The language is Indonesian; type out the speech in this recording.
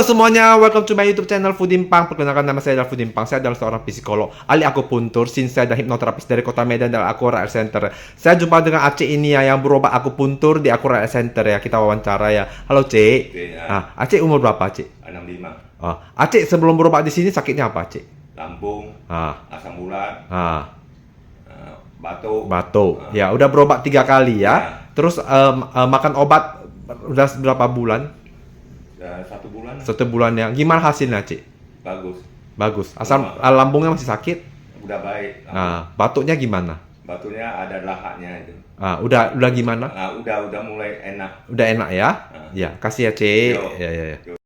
Halo semuanya, welcome to my YouTube channel Fudimpang. Perkenalkan, nama saya adalah Fudimpang. Saya adalah seorang psikolog, ahli akupuntur, saya adalah hipnoterapis dari kota Medan dan Akura Art Center. Saya jumpa dengan Aceh ini ya, yang berobat akupuntur di Akura Art Center ya. Kita wawancara ya. Halo Cek. Oke, ya. Aceh umur berapa Cek? 65. Aceh sebelum berobat di sini sakitnya apa Cek? Lambung, asam urat, Batuk. Ya, udah berobat 3 kali ya. Ya. Terus makan obat udah berapa bulan? 1 bulan. 1 bulan ya. Gimana hasilnya Cek? Bagus. Bagus. Asal lambungnya masih sakit? Udah baik. Batuknya gimana? Batunya ada lahaknya itu. Udah gimana? Udah mulai enak. Udah enak ya? Nah. Ya, kasih ya, Cek. Yo. Ya.